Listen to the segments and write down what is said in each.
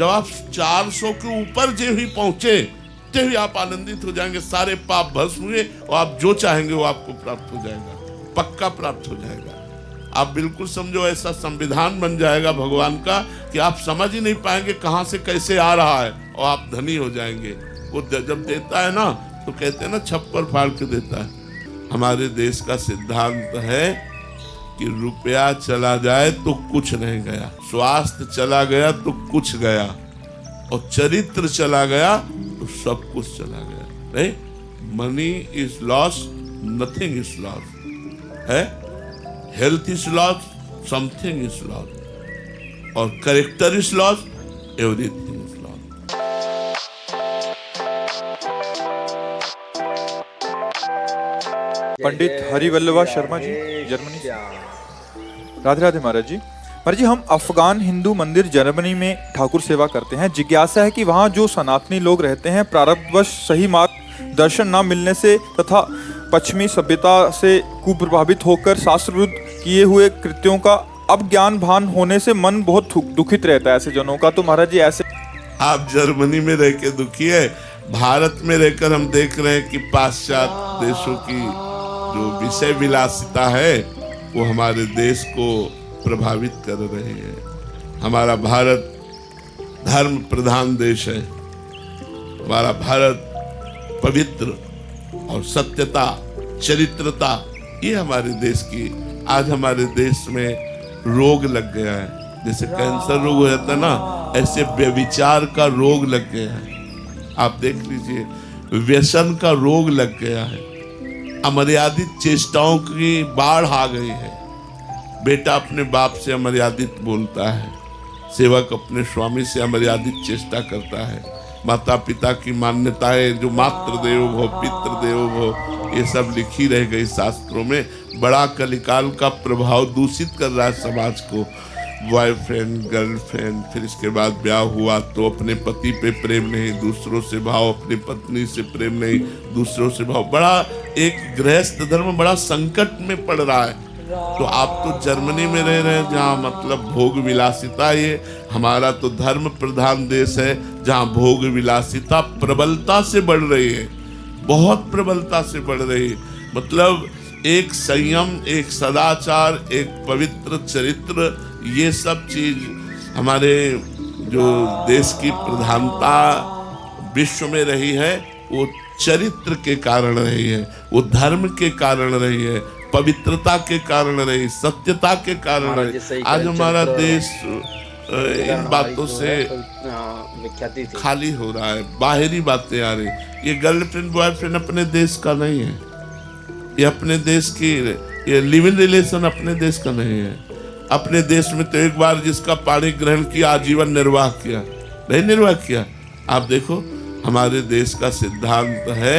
जब आप 400 के ऊपर जो ही पहुंचे तो ही आप आनंदित हो जाएंगे, सारे पाप भस्म हुए और आप जो चाहेंगे वो आपको प्राप्त हो जाएगा, पक्का प्राप्त हो जाएगा। आप बिल्कुल समझो ऐसा संविधान बन जाएगा भगवान का कि आप समझ ही नहीं पाएंगे कहां से कैसे आ रहा है और आप धनी हो जाएंगे। वो जब देता है ना तो कहते हैं ना छप्पर फाड़ के देता है। हमारे देश का सिद्धांत है कि रुपया चला जाए तो कुछ नहीं गया, स्वास्थ्य चला गया तो कुछ गया, और चरित्र चला गया तो सब कुछ चला गया। नहीं, money is loss, nothing is loss है। Health is loss, something is loss, और character is loss, everything is loss. Pandit Harivallabha Sharma ji, Germany से। राधे राधे महाराज जी। महाराज जी, हम अफगान हिंदू मंदिर जर्मनी में ठाकुर सेवा करते हैं। जिज्ञासा है कि वहाँ जो सनातनी लोग रहते हैं, प्रारब्धवश सही मार्ग दर्शन न मिलने से तथा पश्चिमी सभ्यता से कुप्रभावित होकर शास्त्रविरुद्ध किए हुए कृत्यों का अब ज्ञान भान होने से मन बहुत दुखित रहता है ऐसे जनों का। तो महाराज जी, ऐसे आप जर्मनी में रह के दुखी है, भारत में रहकर हम देख रहे हैं कि पाश्चात्य देशों की जो विषय विलासिता है वो हमारे देश को प्रभावित कर रहे हैं। हमारा भारत धर्म प्रधान देश है। हमारा भारत पवित्र और सत्यता, चरित्रता, ये हमारे देश की, आज हमारे देश में रोग लग गया है। जैसे कैंसर रोग हो जाता है ना, ऐसे व्यभिचार का रोग लग गया है। आप देख लीजिए, व्यसन का रोग लग गया है। अमर्यादित चेष्टाओं की बाढ़ आ गई है। बेटा अपने बाप से अमर्यादित बोलता है, सेवक अपने स्वामी से अमर्यादित चेष्टा करता है। माता पिता की मान्यताएं जो मातृ देवो भव, पितृ देवो भव, ये सब लिखी रह गई शास्त्रों में। बड़ा कलिकाल का प्रभाव दूषित कर रहा है समाज को। बॉयफ्रेंड, गर्लफ्रेंड, फिर इसके बाद ब्याह हुआ तो अपने पति पे प्रेम नहीं, दूसरों से भाव, अपनी पत्नी से प्रेम नहीं, दूसरों से भाव। बड़ा एक गृहस्थ धर्म बड़ा संकट में पड़ रहा है। तो आप तो जर्मनी में रह रहे हैं जहाँ मतलब भोग विलासिता, ये हमारा तो धर्म प्रधान देश है जहाँ भोग विलासिता प्रबलता से बढ़ रही है, बहुत प्रबलता से बढ़ रही है। मतलब एक संयम, एक सदाचार, एक पवित्र चरित्र, ये सब चीज हमारे जो देश की प्रधानता विश्व में रही है वो चरित्र के कारण रही है, वो धर्म के कारण रही है, पवित्रता के कारण रही, सत्यता के कारण रही। आज हमारा देश इन बातों से खाली हो रहा है, बाहरी बातें आ रही। ये गर्लफ्रेंड बॉयफ्रेंड अपने देश का नहीं है, ये अपने देश की, ये लिविंग रिलेशन अपने देश का नहीं है। अपने देश में तो एक बार जिसका पाणी ग्रहण किया आजीवन निर्वाह किया, नहीं निर्वाह किया। आप देखो, हमारे देश का सिद्धांत है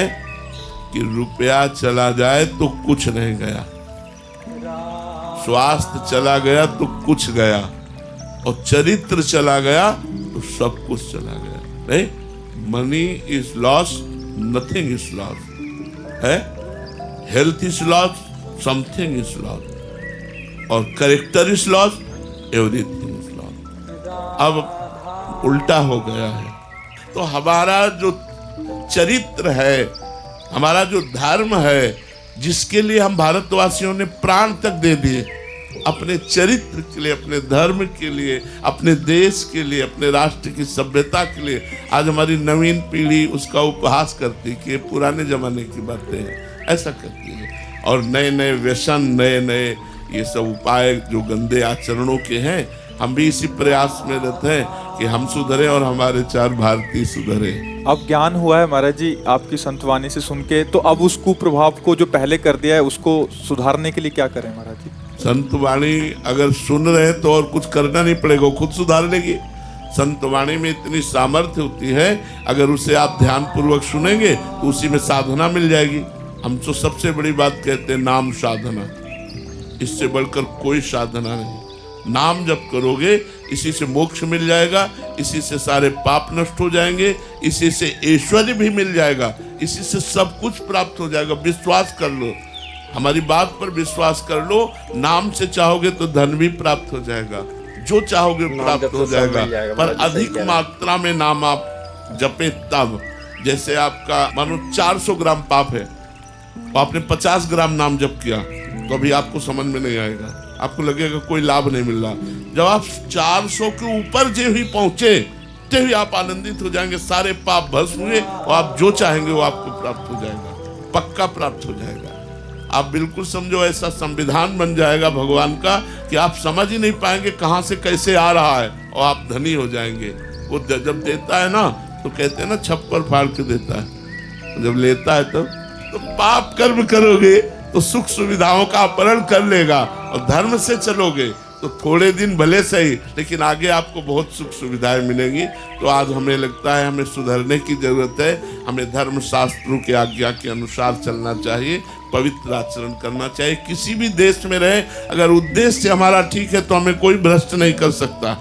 कि रुपया चला जाए तो कुछ नहीं गया, स्वास्थ्य चला गया तो कुछ गया, और चरित्र चला गया तो सब कुछ चला गया। नहीं, money is loss, nothing is loss है। Health is loss, something is loss, और character is loss, everything is loss. अब उल्टा हो गया है। तो हमारा जो चरित्र है, हमारा जो धर्म है, जिसके लिए हम भारतवासियों ने प्राण तक दे दिए, अपने चरित्र के लिए, अपने धर्म के लिए, अपने देश के लिए, अपने राष्ट्र की सभ्यता के लिए, आज हमारी नवीन पीढ़ी उसका उपहास करती कि पुराने जमाने की बातें हैं, ऐसा करती है। और नए नए व्यसन, नए नए ये सब उपाय जो गंदे आचरणों के हैं, हम भी इसी प्रयास में रहते हैं कि हम सुधरे और हमारे चार भारतीय सुधरे। अब ज्ञान हुआ है महाराज जी आपकी संतवाणी से सुन के, तो अब उस कुप्रभाव को जो पहले कर दिया है उसको सुधारने के लिए क्या करें महाराज जी? संतवाणी अगर सुन रहे तो और कुछ करना नहीं पड़ेगा, खुद सुधार लेगी। संतवाणी में इतनी सामर्थ्य होती है, अगर उसे आप ध्यान पूर्वक सुनेंगे तो उसी में साधना मिल जाएगी। हम तो सबसे बड़ी बात कहते हैं नाम साधना, इससे बढ़कर कोई साधना नहीं। नाम जप करोगे, इसी से मोक्ष मिल जाएगा, इसी से सारे पाप नष्ट हो जाएंगे, इसी से ऐश्वर्य भी मिल जाएगा, इसी से सब कुछ प्राप्त हो जाएगा। विश्वास कर लो, हमारी बात पर विश्वास कर लो। नाम से चाहोगे तो धन भी प्राप्त हो जाएगा, जो चाहोगे नाम प्राप्त जप हो से सब मिल जाएगा। जाएगा, पर महाराज जी, सही अधिक कह रहे हैं। मात्रा में नाम आप जपे तब, जैसे आपका मानो 400 ग्राम पाप है, तो आपने 50 ग्राम नाम जप किया, तो अभी आपको समझ में नहीं आएगा, आपको लगेगा कोई लाभ नहीं मिल रहा। जब आप 400 के ऊपर जो ही पहुंचे, तो ही आप आनंदित हो जाएंगे, सारे पाप भस्म हुए और आप जो चाहेंगे वो आपको प्राप्त हो जाएगा, पक्का प्राप्त हो जाएगा। आप बिल्कुल समझो, ऐसा संविधान बन जाएगा भगवान का कि आप समझ ही नहीं पाएंगे कहां से कैसे आ रहा है, और आप धनी हो जाएंगे। वो जब देता है ना, तो कहते हैं ना छप्पर फाड़ के देता है, जब लेता है तब तो पाप कर्म करोगे तो सुख सुविधाओं का अपहरण कर लेगा, और धर्म से चलोगे तो थोड़े दिन भले सही, लेकिन आगे आपको बहुत सुख सुविधाएं मिलेंगी। तो आज हमें लगता है हमें सुधरने की जरूरत है, हमें धर्म शास्त्रों की आज्ञा के अनुसार चलना चाहिए, पवित्र आचरण करना चाहिए। किसी भी देश में रहे, अगर उद्देश्य हमारा ठीक है तो हमें कोई भ्रष्ट नहीं कर सकता।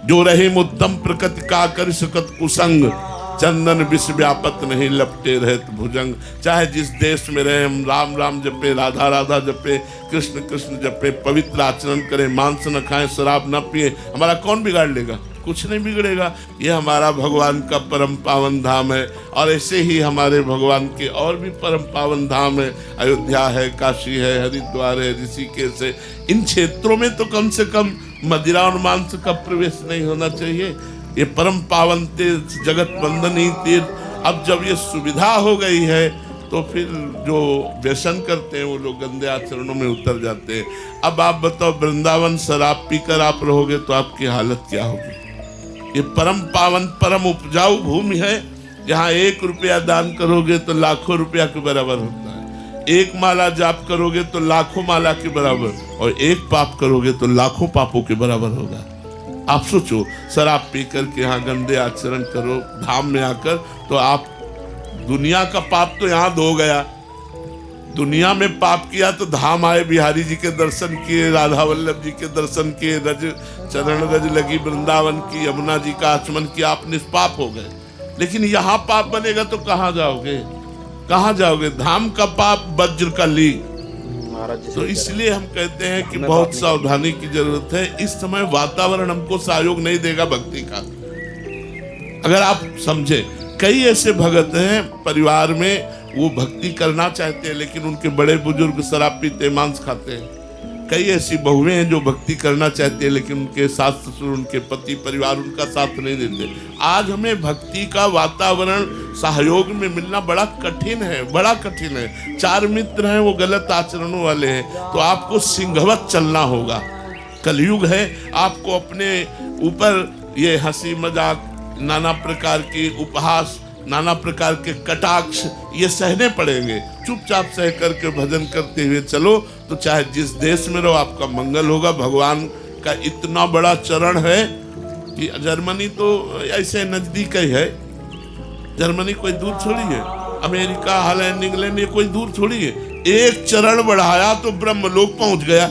जो रहे मुद्दम प्रकृति का कर सकत कुसंग, चंदन विष व्यापत नहीं लपटे रहत भुजंग। चाहे जिस देश में रहे, हम राम राम जपे, राधा राधा जपे, कृष्ण कृष्ण जपे, पवित्र आचरण करें, मांस न खाएं, शराब न पिए, हमारा कौन बिगाड़ लेगा? कुछ नहीं बिगड़ेगा। ये हमारा भगवान का परम पावन धाम है, और ऐसे ही हमारे भगवान के और भी परम पावन धाम है। अयोध्या है, काशी है, हरिद्वार है, ऋषिकेश है। इन क्षेत्रों में तो कम से कम मदिरा और मांस का प्रवेश नहीं होना चाहिए। ये परम पावन तीर्थ, जगत वंदनीय तीर्थ। अब जब ये सुविधा हो गई है, तो फिर जो व्यसन करते हैं वो लोग गंदे आचरणों में उतर जाते हैं। अब आप बताओ, वृंदावन शराब पीकर आप रहोगे तो आपकी हालत क्या होगी? ये परम पावन परम उपजाऊ भूमि है, जहाँ 1 रुपया दान करोगे तो लाखों रुपया के बराबर होता है। 1 माला जाप करोगे तो लाखों माला के बराबर, और 1 पाप करोगे तो लाखों पापों के बराबर होगा। आप सोचो, शराब पी करके यहाँ गंदे आचरण करो धाम में आकर, तो आप दुनिया का पाप तो यहाँ धो गया। दुनिया में पाप किया तो धाम आए, बिहारी जी के दर्शन किए, राधा वल्लभ जी के दर्शन किए, रज चरण रज लगी वृंदावन की, यमुना जी का आचमन किया, आप निष्पाप हो गए। लेकिन यहाँ पाप बनेगा तो कहाँ जाओगे? कहाँ जाओगे? धाम का पाप वज्र का ली। महाराज जी, तो सही कह रहे हैं। इसलिए हम कहते हैं कि हमें बहुत पाप नहीं सावधानी की जरूरत है। इस समय वातावरण हमको सहयोग नहीं देगा भक्ति का। अगर आप समझे, कई ऐसे भगत हैं परिवार में, वो भक्ति करना चाहते हैं, लेकिन उनके बड़े बुजुर्ग शराब पीते, मांस खाते हैं। कई ऐसी बहुएं हैं जो भक्ति करना चाहते हैं, लेकिन उनके सास ससुर, उनके पति परिवार उनका साथ नहीं देते। आज हमें भक्ति का वातावरण सहयोग में मिलना बड़ा कठिन है, बड़ा कठिन है। 4 मित्र हैं, वो गलत आचरणों वाले हैं, तो आपको सिंहवत चलना होगा। कलयुग है, आपको अपने ऊपर ये हंसी मजाक, नाना प्रकार के उपहास, नाना प्रकार के कटाक्ष, ये सहने पड़ेंगे। चुपचाप सह करके भजन करते हुए चलो, तो चाहे जिस देश में रहो आपका मंगल होगा। भगवान का इतना बड़ा चरण है कि जर्मनी तो ऐसे नजदीक ही है, जर्मनी कोई दूर थोड़ी है। अमेरिका, हॉलैंड, इंग्लैंड, ये कोई दूर थोड़ी है। एक चरण बढ़ाया तो ब्रह्मलोक पहुंच गया।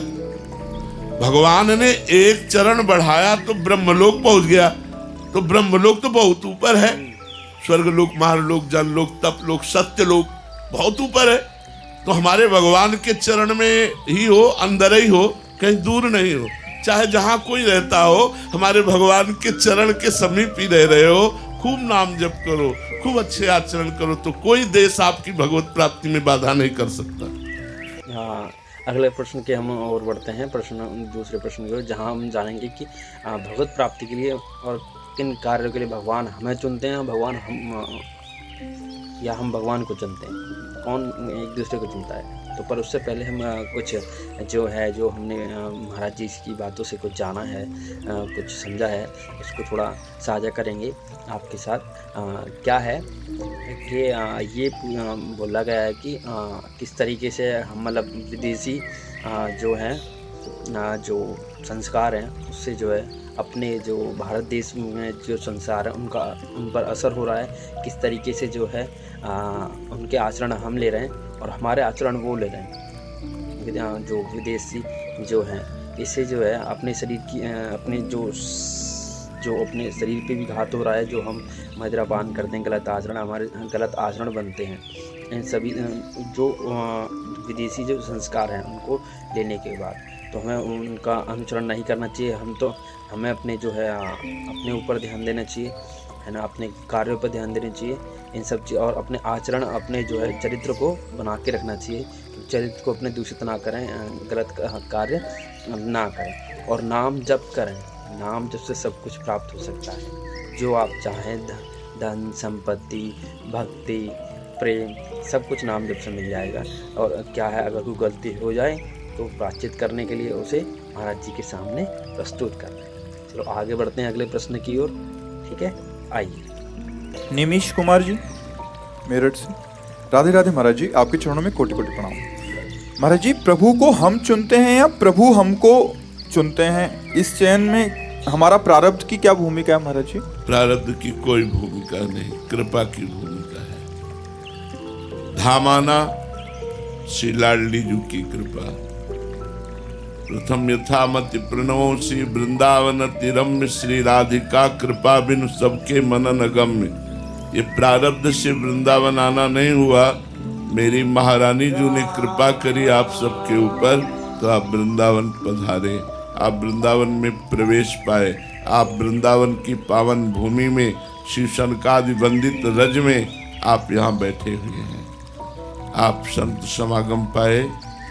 भगवान ने एक चरण बढ़ाया तो ब्रह्मलोक पहुंच गया। तो ब्रह्मलोक तो बहुत ऊपर है। स्वर्गलोक, महालोक, जनलोक, तपलोक, सत्यलोक बहुत ऊपर है। तो हमारे भगवान के चरण में ही हो, अंदर ही हो, कहीं दूर नहीं हो। चाहे जहां कोई रहता हो, हमारे भगवान के चरण के समीप ही रह रहे हो। खूब नाम जप करो, खूब अच्छे आचरण करो, तो कोई देश आपकी भगवत प्राप्ति में बाधा नहीं कर सकता। हाँ, अगले प्रश्न के हम और बढ़ते हैं। दूसरे प्रश्न की ओर, जहाँ हम जानेंगे कि भगवत प्राप्ति के लिए और किन कार्यों के लिए भगवान हमें चुनते हैं, भगवान हम या हम भगवान को चुनते हैं, कौन एक दूसरे को चुनता है। तो पर उससे पहले हम कुछ जो हमने महाराज जी की बातों से कुछ जाना है, कुछ समझा है, उसको थोड़ा साझा करेंगे आपके साथ। क्या है कि ये बोला गया है कि किस तरीके से हम मतलब विदेशी जो हैं जो संस्कार हैं, उससे जो है अपने जो भारत देश में जो संसार है उन पर असर हो रहा है। किस तरीके से जो है उनके आचरण हम ले रहे हैं और हमारे आचरण वो ले रहे हैं। जो विदेशी जो हैं, इससे जो है अपने शरीर की अपने जो अपने शरीर पे भी घात हो रहा है। जो हम मदिरापान करते हैं, गलत आचरण, हमारे गलत आचरण बनते हैं। इन सभी जो विदेशी जो संस्कार हैं उनको लेने के बाद तो हमें उनका अनुसरण नहीं करना चाहिए। हमें अपने जो है अपने ऊपर ध्यान देना चाहिए, है ना, अपने कार्यों पर ध्यान देना चाहिए, इन सब चीज़, और अपने आचरण, अपने जो है चरित्र को बना के रखना चाहिए, चरित्र को अपने दूषित ना करें, गलत कार्य ना करें, और नाम जप करें। नाम जप से सब कुछ प्राप्त हो सकता है, जो आप चाहें, धन, संपत्ति, भक्ति, प्रेम, सब कुछ नाम जप से मिल जाएगा। और क्या है, अगर कोई गलती हो जाए तो प्रायश्चित करने के लिए उसे महाराज जी के सामने प्रस्तुत करना है। चलो आगे बढ़ते हैं अगले प्रश्न की ओर। ठीक है, आइए। निमिष कुमार जी मेरठ से। राधे राधे महाराज जी, आपके चरणों में कोटि कोटि प्रणाम। महाराज जी, प्रभु को हम चुनते हैं या प्रभु हमको चुनते हैं? इस चयन में हमारा प्रारब्ध की क्या भूमिका है महाराज जी? प्रारब्ध की कोई भूमिका नहीं, कृपा की भूमिका है। धामाना श्री लाडली जी की कृपा। प्रथम यथामति प्रणवोसी वृंदावन तिरम्य श्री राधिका कृपा बिनु सबके मनन अगम्य। ये प्रारब्ध से वृंदावन आना नहीं हुआ, मेरी महारानी जी ने कृपा करी आप सबके ऊपर, तो आप वृंदावन पधारे, आप वृंदावन में प्रवेश पाए, आप वृंदावन की पावन भूमि में शिव शनकादि वंदित रज में आप यहाँ बैठे हुए हैं। आप संत समागम पाए,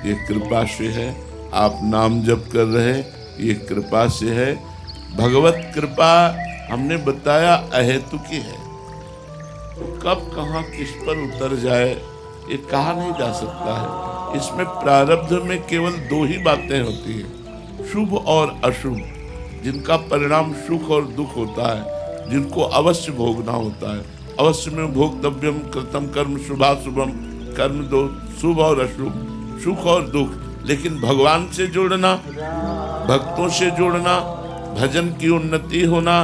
ये कृपा से है। आप नाम जप कर रहे, ये कृपा से है। भगवत कृपा हमने बताया अहेतुकी है, तो कब कहाँ किस पर उतर जाए ये कहा नहीं जा सकता है। इसमें प्रारब्ध में केवल दो ही बातें होती हैं, शुभ और अशुभ, जिनका परिणाम सुख और दुख होता है, जिनको अवश्य भोगना होता है। अवश्य में भोक्तव्यम कृतम कर्म शुभाशुभम, कर्म दो, शुभ और अशुभ, सुख और दुख। लेकिन भगवान से जुड़ना, भक्तों से जुड़ना, भजन की उन्नति होना,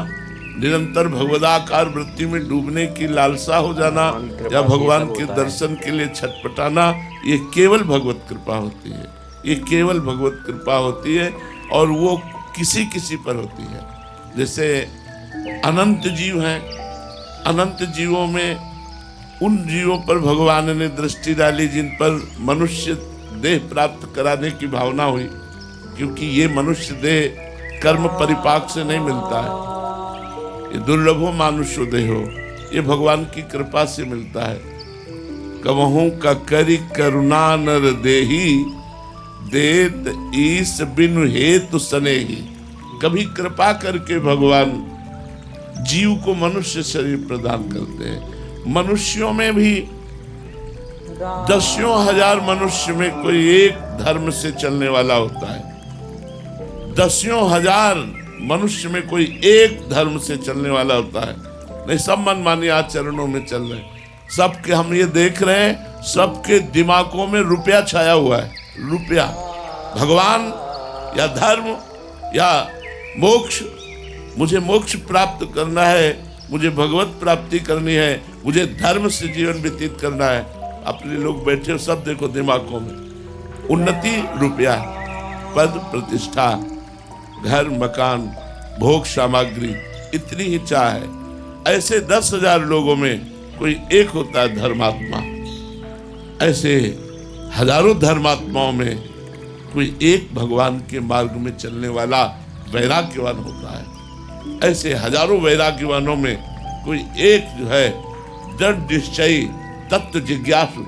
निरंतर भगवदाकार वृत्ति में डूबने की लालसा हो जाना, या भगवान के दर्शन के लिए छटपटाना, ये केवल भगवत कृपा होती है। ये केवल भगवत कृपा होती है, और वो किसी किसी पर होती है। जैसे अनंत जीव हैं, अनंत जीवों में उन जीवों पर भगवान ने दृष्टि डाली जिन पर मनुष्य देह प्राप्त कराने की भावना हुई, क्योंकि ये मनुष्य देह कर्म परिपाक से नहीं मिलता है, ये दुर्लभो मानुष्य देहो, ये भगवान की कृपा से मिलता है। कवहूं का करी करुणा नर देही, देत ईस बिनु हेतु सनेही। कभी कृपा करके भगवान जीव को मनुष्य शरीर प्रदान करते हैं। मनुष्यों में भी दसियों हजार मनुष्य में कोई एक धर्म से चलने वाला होता है, दसियों हजार मनुष्य में कोई एक धर्म से चलने वाला होता है। नहीं, सब मनमानी आचरणों में चल रहे हैं। सबके हम ये देख रहे हैं, सबके दिमागों में रुपया छाया हुआ है। रुपया, भगवान या धर्म या मोक्ष, मुझे मोक्ष प्राप्त करना है, मुझे भगवत प्राप्ति करनी है, मुझे धर्म से जीवन व्यतीत करना है। अपने लोग बैठे सब देखो दिमागों में उन्नति, रुपया, पद, प्रतिष्ठा, घर, मकान, भोग सामग्री, इतनी ही चाह है। ऐसे 10,000 लोगों में कोई एक होता है धर्मात्मा। ऐसे हजारों धर्मात्माओं में कोई एक भगवान के मार्ग में चलने वाला वैराग्यवान होता है। ऐसे हजारों वैराग्यवानों में कोई एक जो है दृढ़ निश्चयी तत्व जिज्ञासु,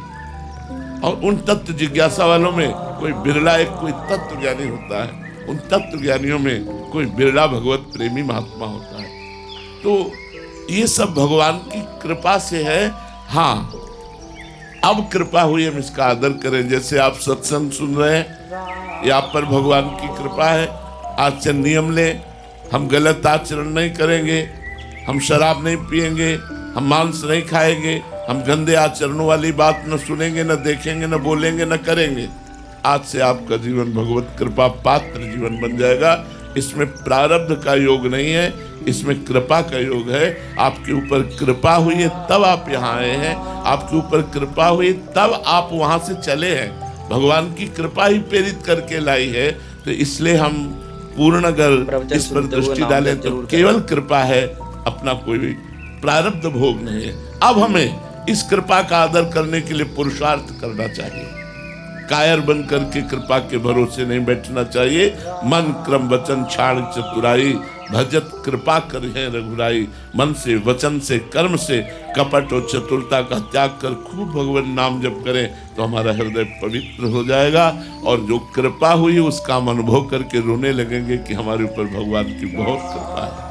और उन तत्व जिज्ञासा वालों में कोई बिरला एक कोई तत्व ज्ञानी होता है। उन तत्व ज्ञानियों में कोई बिरला भगवत प्रेमी महात्मा होता है। तो ये सब भगवान की कृपा से है। हाँ, अब कृपा हुई, हम इसका आदर करें। जैसे आप सत्संग सुन रहे हैं, ये आप पर भगवान की कृपा है। आचरण नियम लें, हम गलत आचरण नहीं करेंगे, हम शराब नहीं पिएंगे, हम मांस नहीं खाएंगे, हम गंदे आचरणों वाली बात न सुनेंगे, न देखेंगे, न बोलेंगे, न करेंगे। आज से आपका जीवन भगवत कृपा पात्र जीवन बन जाएगा। इसमें प्रारब्ध का योग नहीं है, इसमें कृपा का योग है। आपके ऊपर कृपा हुई है तब आप यहाँ आए हैं, आपके ऊपर कृपा हुई तब आप वहाँ से चले हैं। भगवान की कृपा ही प्रेरित करके लाई है। तो इसलिए हम पूर्ण अगर इस पर दृष्टि डालें तो केवल कृपा है, अपना कोई भी प्रारब्ध भोग नहीं है। अब हमें इस कृपा का आदर करने के लिए पुरुषार्थ करना चाहिए, कायर बन करके कृपा के भरोसे नहीं बैठना चाहिए। मन क्रम वचन छाड़ चतुराई, भजत कृपा करें रघुराई। मन से, वचन से, कर्म से कपट और चतुरता का त्याग कर खूब भगवान नाम जप करें तो हमारा हृदय पवित्र हो जाएगा। और जो कृपा हुई उसका हम अनुभव करके रोने लगेंगे कि हमारे ऊपर भगवान की बहुत कृपा है।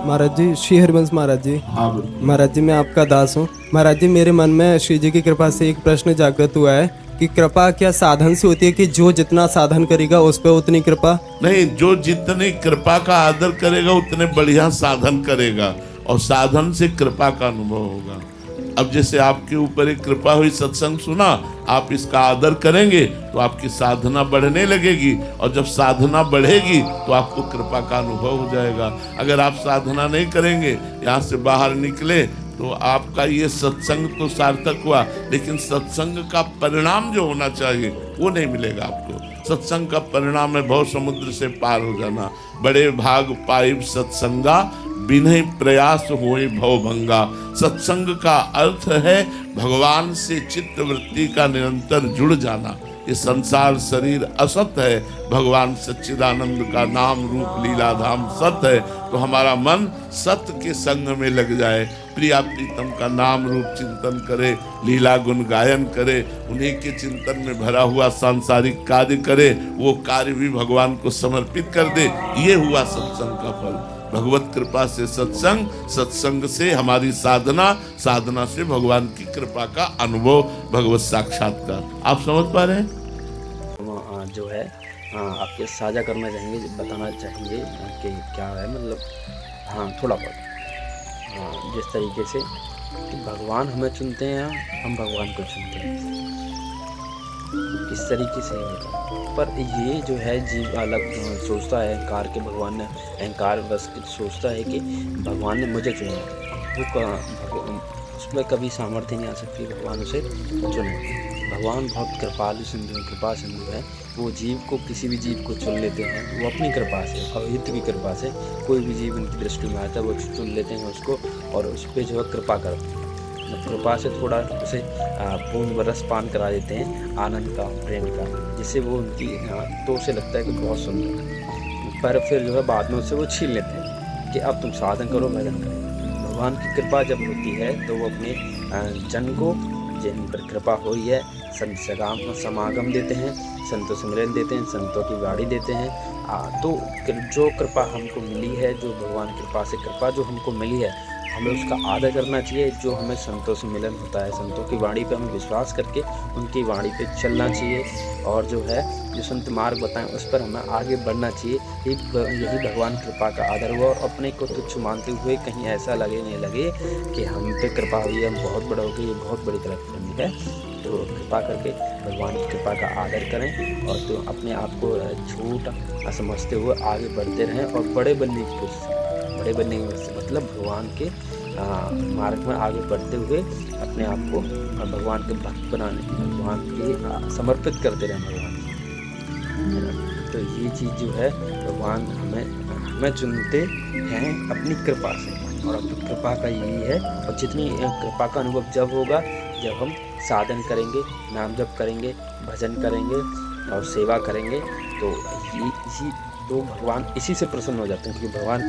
महाराज जी, श्री हरिवंश महाराज जी। हाँ बिल्कुल। महाराज जी, मैं आपका दास हूँ। महाराज जी, मेरे मन में श्री जी की कृपा से एक प्रश्न जागृत हुआ है कि कृपा क्या साधन से होती है कि जो जितना साधन करेगा उस पर उतनी कृपा? नहीं, जो जितनी कृपा का आदर करेगा उतने बढ़िया साधन करेगा और साधन से कृपा का अनुभव होगा। अब जैसे आपके ऊपर एक कृपा हुई, सत्संग सुना, आप इसका आदर करेंगे तो आपकी साधना बढ़ने लगेगी और जब साधना बढ़ेगी तो आपको कृपा का अनुभव हो जाएगा। अगर आप साधना नहीं करेंगे, यहाँ से बाहर निकले तो आपका ये सत्संग तो सार्थक हुआ, लेकिन सत्संग का परिणाम जो होना चाहिए वो नहीं मिलेगा आपको। सत्संग का परिणाम है भव समुद्र से पार हो जाना। बड़े भाग पाइब सत्संगा, बिना प्रयास होए भवभंगा। सत्संग का अर्थ है भगवान से चित्त वृत्ति का निरंतर जुड़ जाना। ये संसार शरीर असत है, भगवान सच्चिदानंद का नाम रूप लीला धाम सत्य है। तो हमारा मन सत्य के संग में लग जाए, प्रिया प्रीतम का नाम रूप चिंतन करे, लीला गुण गायन करे, उन्हीं के चिंतन में भरा हुआ सांसारिक कार्य करे, वो कार्य भी भगवान को समर्पित कर दे। ये हुआ सत्संग का फल। भगवत कृपा से सत्संग, सत्संग से हमारी साधना, साधना से भगवान की कृपा का अनुभव, भगवत साक्षात्कार। आप समझ पा रहे हैं? जो है आपके साझा करना चाहेंगे, बताना चाहेंगे कि क्या है, मतलब हाँ थोड़ा बहुत जिस तरीके से कि भगवान हमें चुनते हैं, हम भगवान को चुनते हैं, इस तरीके से पर ये जो है जीव अलग सोचता है अहंकार के, भगवान ने अहंकार बस सोचता है कि भगवान ने मुझे चुना, वो उसमें कभी सामर्थ्य नहीं आ सकती भगवान उसे चुने। भगवान बहुत कृपालु सिंधु, कृपा सिंधु है। वो जीव को, किसी भी जीव को चुन लेते हैं, वो अपनी कृपा से, अहित की कृपा से कोई भी जीव उनकी दृष्टि में आता है वो चुन लेते हैं उसको और उस पर जो है कृपा करते हैं। कृपा से थोड़ा उसे पूर्ण रस पान करा देते हैं आनंद का, प्रेम का, जिससे वो उनकी तो उसे लगता है कि बहुत सुंदर, पर फिर जो है बाद में उसे वो छीन लेते हैं कि अब तुम साधन करो, भजन करो। भगवान की कृपा जब होती है तो वो अपने जन को, जिन पर कृपा हुई है, संत समागम देते हैं, संतों से मिलन देते हैं, संतों की वाणी देते हैं। तो जो कृपा हमको मिली है, जो भगवान कृपा से कृपा जो हमको मिली है, हमें उसका आदर करना चाहिए। जो हमें संतों से मिलन होता है, संतों की वाणी पे हमें विश्वास करके उनकी वाणी पे चलना चाहिए और जो है जो संत मार्ग बताएं उस पर हमें आगे बढ़ना चाहिए। यही भगवान कृपा का आदर हुआ और अपने को तुच्छ मानते हुए कहीं ऐसा लगे नहीं लगे कि हम पे कृपा हुई है, हम बहुत बड़ा हो गए, ये बहुत बड़ी गलतफहमी है। तो कृपा करके भगवान की कृपा का आदर करें और तो अपने आप को छोटा समझते हुए आगे बढ़ते रहें और बड़े बनने की कोशिश करें। बड़े बनने की मतलब भगवान के मार्ग में आगे बढ़ते हुए अपने आप को भगवान के भक्त बनाने, भगवान के समर्पित करते रहें भगवान। तो ये चीज़ जो है भगवान हमें चुनते हैं अपनी कृपा से और अपनी कृपा का यही है। और जितनी कृपा का अनुभव जब होगा जब हम साधन करेंगे, नाम जप करेंगे, भजन करेंगे और सेवा करेंगे, तो तो भगवान इसी से प्रसन्न हो जाते हैं, क्योंकि भगवान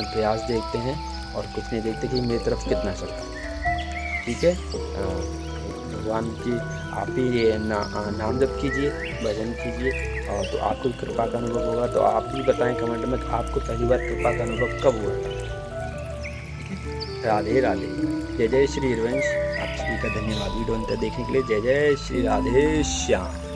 प्रयास देखते हैं और कुछ नहीं देखते कि मेरी तरफ कितना चलता है। ठीक है, भगवान की आप ही नाम जप कीजिए, भजन कीजिए और तो आपको कृपा का अनुभव होगा। तो आप भी बताएं कमेंट में आपको पहली बार कृपा का अनुभव कब हुआ था। राधे राधे, जय जय श्री हरिवंश। आप सभी का धन्यवाद वीडियो अंत देखने के लिए। जय जय श्री राधे श्याम।